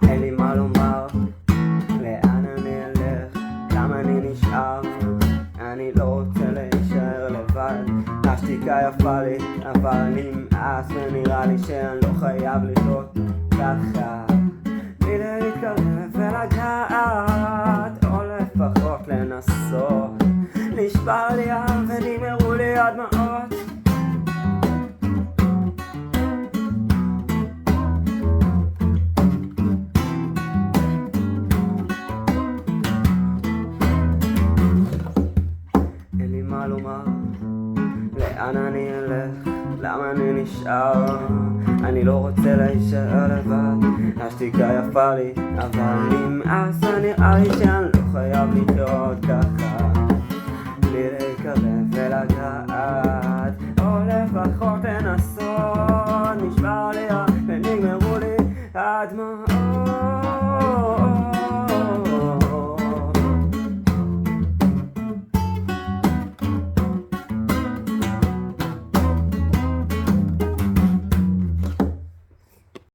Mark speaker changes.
Speaker 1: אין לי מה לומר, לאן אני אלך, למה אני נשאר, אני לא רוצה להישאר לבד. השתיקה יפה לי, אבל נמאס ונראה לי שאני לא חייב לחיות ככה, בלי להתקרב ולגעת, או לפחות לנסות. נשבר לי הלב ונגמרו לי הדמעות. אין לי מה לומר, לאן אני אלך, למה אני נשאר, אני לא רוצה להישאר לבד. השתיקה יפה לי, אבל נמאס ונראה לי שאני לא חייב לחיות ככה, בלי להתקרב ולגעת, או לפחות לנסות.